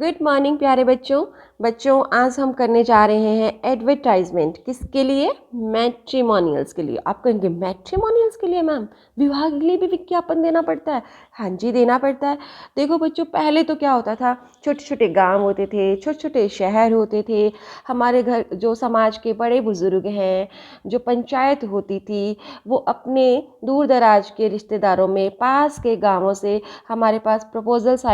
Good morning प्यारे बच्चों। आज हम करने जा रहे हैं एडवर्टाइजमेंट। किसके लिए? मैट्रिमोनियल्स के लिए। आप कहेंगे मैट्रिमोनियल्स के लिए मैम, विवाह के लिए भी विज्ञापन देना पड़ता है? हाँ जी, देना पड़ता है। देखो बच्चों, पहले तो क्या होता था, छोटे छोटे गांव होते थे, छोटे छोटे शहर होते थे। हमारे घर जो समाज के बड़े बुजुर्ग हैं, जो पंचायत होती थी, वो अपने दूर दराज के रिश्तेदारों में, पास के गाँवों से हमारे पास प्रपोजल्स आ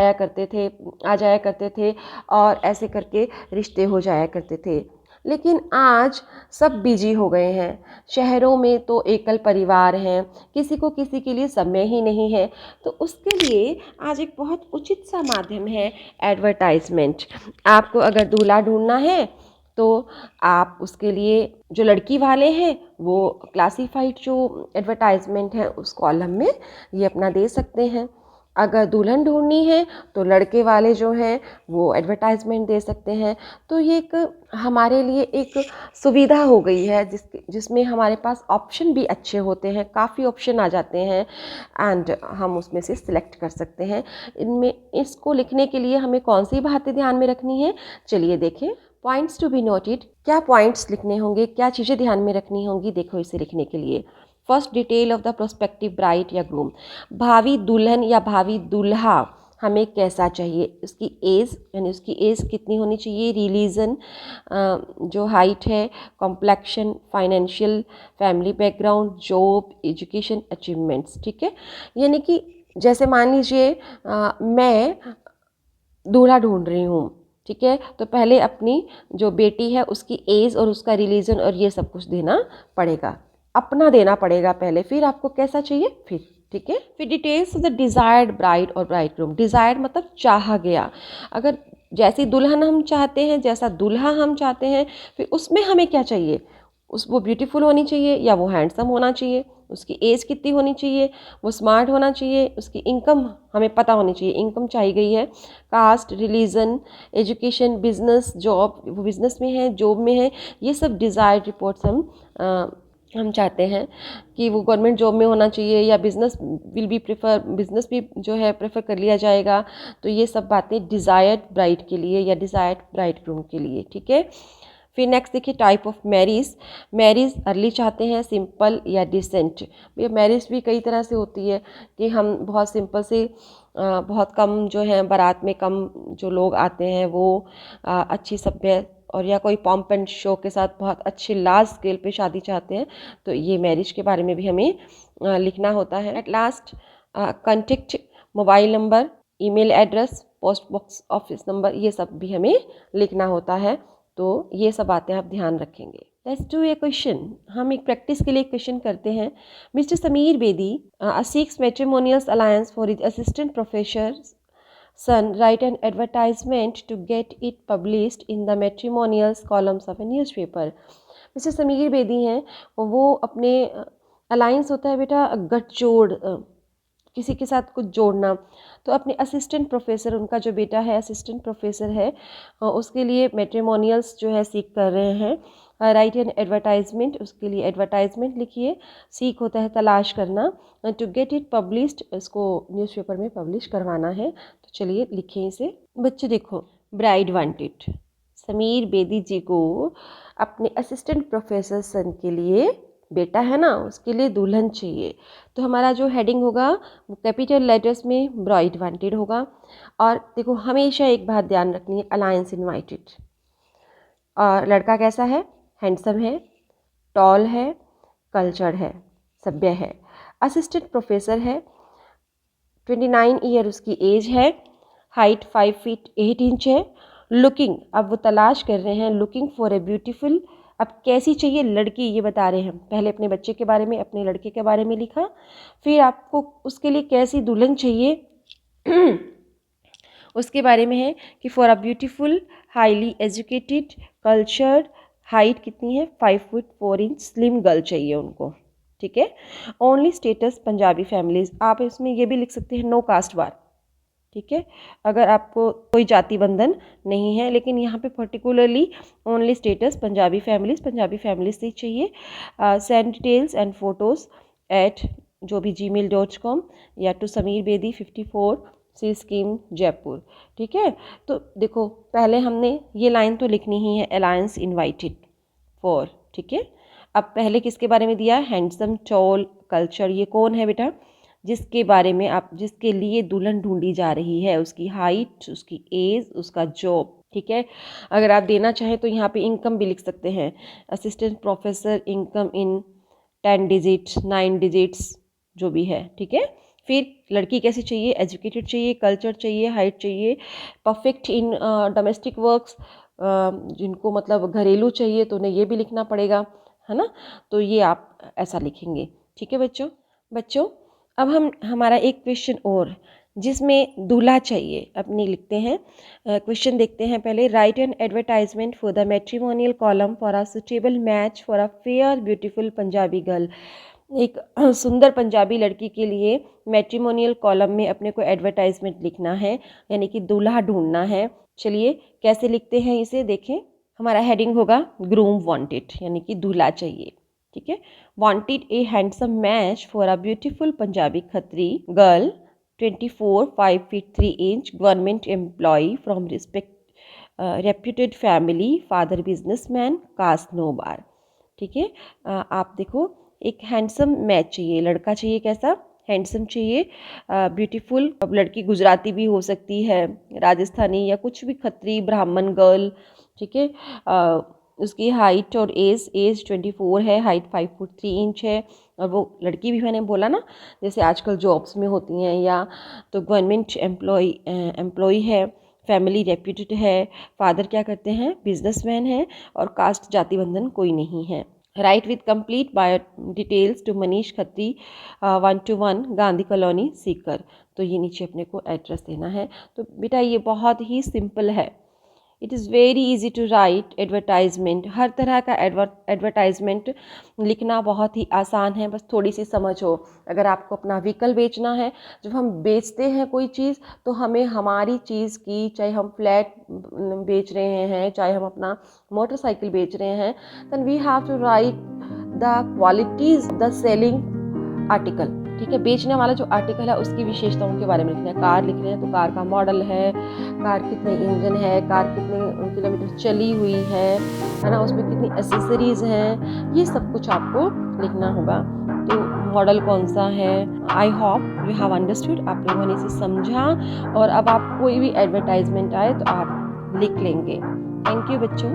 जाया करते थे और ऐसे करके रिश्ते हो जाया करते थे। लेकिन आज सब बिजी हो गए हैं। शहरों में तो एकल परिवार हैं, किसी को किसी के लिए समय ही नहीं है। तो उसके लिए आज एक बहुत उचित सा माध्यम है एडवर्टाइजमेंट। आपको अगर दूल्हा ढूंढना है तो आप उसके लिए जो लड़की वाले हैं वो क्लासिफाइड जो एडवर्टाइजमेंट है उस कॉलम में ये अपना दे सकते हैं। अगर दुल्हन ढूंढनी है तो लड़के वाले जो हैं वो एडवर्टाइजमेंट दे सकते हैं। तो ये एक हमारे लिए एक सुविधा हो गई है जिसमें हमारे पास ऑप्शन भी अच्छे होते हैं, काफ़ी ऑप्शन आ जाते हैं एंड हम उसमें से सिलेक्ट कर सकते हैं। इनमें इसको लिखने के लिए हमें कौन सी बातें ध्यान में रखनी है, चलिए देखें। पॉइंट्स टू बी नोटेड, क्या पॉइंट्स लिखने होंगे, क्या चीज़ें ध्यान में रखनी होंगी, देखो इसे लिखने के लिए। First, detail of the prospective bride या ग्रूम। भावी दुल्हन या भावी दूल्हा हमें कैसा चाहिए, उसकी एज यानी उसकी एज कितनी होनी चाहिए, रिलीजन, जो हाइट है, complexion, financial, family background, job, education, achievements. ठीक है, यानी कि जैसे मान लीजिए मैं दूल्हा ढूंढ रही हूँ, ठीक है, तो पहले अपनी जो बेटी है उसकी एज और उसका रिलीजन और ये सब कुछ देना पड़ेगा, अपना देना पड़ेगा पहले, फिर आपको कैसा चाहिए फिर। ठीक है, फिर details of the desired bride और ब्राइडग्रूम। डिज़ायर्ड मतलब चाहा गया, अगर जैसी दुल्हन हम चाहते हैं, जैसा दूल्हा हम चाहते हैं, फिर उसमें हमें क्या चाहिए, वो ब्यूटीफुल होनी चाहिए या वो हैंडसम होना चाहिए, उसकी एज कितनी होनी चाहिए, वो स्मार्ट होना चाहिए, उसकी इनकम हमें पता होनी चाहिए, इनकम चाहिए गई है, caste, religion, education, business, job, वो बिजनेस में है, जॉब में है, ये सब डिज़ायर्ड रिपोर्ट्स हम चाहते हैं कि वो गवर्नमेंट जॉब में होना चाहिए या बिज़नेस बिज़नेस भी जो है प्रेफर कर लिया जाएगा। तो ये सब बातें डिज़ायर्ड ब्राइड के लिए या डिज़ायर्ड ब्राइडग्रूम के लिए। ठीक है, फिर नेक्स्ट देखिए टाइप ऑफ मैरिज अर्ली चाहते हैं, सिंपल या डिसेंट। भैया मैरिज भी कई तरह से होती है कि हम बहुत सिंपल से बहुत कम जो है बारात में कम जो लोग आते हैं वो अच्छी सभ्य और या कोई पॉम्प एंड शो के साथ बहुत अच्छी लार्ज स्केल पे शादी चाहते हैं, तो ये मैरिज के बारे में भी हमें लिखना होता है। At last contact, mobile number, email address, post box office number, ये सब भी हमें लिखना होता है। तो ये सब बातें आप ध्यान रखेंगे। Let's do a question. हम एक प्रैक्टिस के लिए क्वेश्चन करते हैं। Mr Sameer Bedi seeks matrimonials alliance for his assistant professor son write an advertisement to get it published in the matrimonials columns of a newspaper। Mister Sameer Bedi हैं, वो अपने अलायंस होता है बेटा गठजोड़, किसी के साथ कुछ जोड़ना, तो अपने असिस्टेंट प्रोफेसर, उनका जो बेटा है असिस्टेंट प्रोफेसर है, उसके लिए मैट्रिमोनियल्स जो है सीख कर रहे हैं। राइट एन एडवर्टाइजमेंट, उसके लिए एडवर्टाइजमेंट लिखिए। सीख होता है तलाश करना, टू गेट इट पब्लिश्ड, इसको न्यूज़पेपर में पब्लिश करवाना है। तो चलिए लिखें इसे। बच्चे देखो, ब्राइड वांटेड, समीर बेदी जी को अपने असिस्टेंट प्रोफेसर सन के लिए, बेटा है ना, उसके लिए दुल्हन चाहिए। तो हमारा जो हेडिंग होगा वो कैपिटल लेटर्स में ब्राइड वांटेड होगा। और देखो हमेशा एक बात ध्यान रखनी है, अलायंस इनवाइटेड। और लड़का कैसा है, हैंडसम है, टॉल है, कल्चर्ड है, सभ्य है। असिस्टेंट प्रोफेसर है, 29 ईयर उसकी एज है, हाइट 5 फीट 8 इंच है। लुकिंग, अब वो तलाश कर रहे हैं, लुकिंग फॉर ए ब्यूटीफुल, अब कैसी चाहिए लड़की ये बता रहे हैं। पहले अपने बच्चे के बारे में, अपने लड़के के बारे में लिखा, फिर आपको उसके लिए कैसी दुल्हन चाहिए उसके बारे में है कि for a beautiful, highly educated, cultured, height कितनी है 5 फुट 4 इंच, स्लिम गर्ल चाहिए उनको। ठीक है, ओनली स्टेटस पंजाबी फैमिलीज, आप इसमें ये भी लिख सकते हैं नो कास्ट बार। ठीक है, अगर आपको कोई जाति बंधन नहीं है, लेकिन यहाँ पे particularly only status Punjabi families से चाहिए। Send details and photos at जो भी gmail.com या to Sameer Bedi 54 C scheme Jaipur. ठीक है, तो देखो पहले हमने ये लाइन तो लिखनी ही है, अलायंस इनवाइटेड फॉर। ठीक है, अब पहले किसके बारे में दिया, हैंडसम टॉल कल्चर। ये कौन है बेटा, जिसके बारे में आप, जिसके लिए दुल्हन ढूंढी जा रही है, उसकी हाइट, उसकी एज, उसका जॉब। ठीक है, अगर आप देना चाहें तो यहाँ पे इनकम भी लिख सकते हैं, assistant professor income in 10 digit 9 digits जो भी है। ठीक है, फिर लड़की कैसी चाहिए, एजुकेटेड चाहिए, कल्चर चाहिए, हाइट चाहिए, परफेक्ट इन डोमेस्टिक वर्क्स, जिनको मतलब घरेलू चाहिए तो उन्हें ये भी लिखना पड़ेगा, है ना। तो ये आप ऐसा लिखेंगे। ठीक है बच्चों अब हम हमारा एक क्वेश्चन और जिसमें दूल्हा चाहिए अपनी लिखते हैं। क्वेश्चन देखते हैं पहले। Right an advertisement for the matrimonial column for a suitable match for a fair beautiful Punjabi girl. एक सुंदर पंजाबी लड़की के लिए मैट्रिमोनियल कॉलम में अपने को एडवर्टाइजमेंट लिखना है, यानी कि दूल्हा ढूंढना है। चलिए कैसे लिखते हैं इसे देखें। हमारा हेडिंग होगा ग्रूम वांटेड, यानी कि दूल्हा चाहिए। ठीक है, wanted a handsome match for a beautiful Punjabi Khatri girl 24 5 feet 3 inch, government employ from reputed family, father businessman, caste no bar. ठीक है, आप देखो एक हैंडसम मैच चाहिए, लड़का चाहिए कैसा, हैंडसम चाहिए, ब्यूटीफुल। अब लड़की गुजराती भी हो सकती है, राजस्थानी या कुछ भी, खत्री ब्राह्मण गर्ल। ठीक है, उसकी हाइट और एज 24 है, हाइट 5 फुट 3 इंच है। और वो लड़की भी मैंने बोला ना जैसे आजकल जॉब्स में होती हैं, या तो गवर्नमेंट एम्प्लॉय है, फैमिली रेप्यूटेड है, फादर क्या करते हैं, बिजनेसमैन है, और कास्ट जाति बंधन कोई नहीं है। Write with complete bio details to Manish Khatri 121 Gandhi colony Sikar. तो ये नीचे अपने को एड्रेस देना है। तो बेटा ये बहुत ही सिंपल है। It is very easy to write advertisement. हर तरह का एडवर्टाइजमेंट लिखना बहुत ही आसान है, बस थोड़ी सी समझ हो। अगर आपको अपना व्हीकल बेचना है, जब हम बेचते हैं कोई चीज़ तो हमें हमारी चीज़ की, चाहे हम फ्लैट बेच रहे हैं, चाहे हम अपना मोटरसाइकिल बेच रहे हैं, then we have to write the qualities the selling article. ठीक है, बेचने वाला जो आर्टिकल है उसकी विशेषताओं के बारे में लिखना है। कार लिख रहे हैं तो कार का मॉडल है, कार कितने इंजन है, कार कितने किलोमीटर चली हुई है ना, उसमें कितनी एसेसरीज हैं, ये सब कुछ आपको लिखना होगा। तो मॉडल कौन सा है। I hope you have understood, आप लोगों ने इसे समझा, और अब आप कोई भी एडवर्टाइजमेंट आए तो आप लिख लेंगे। थैंक यू बच्चों।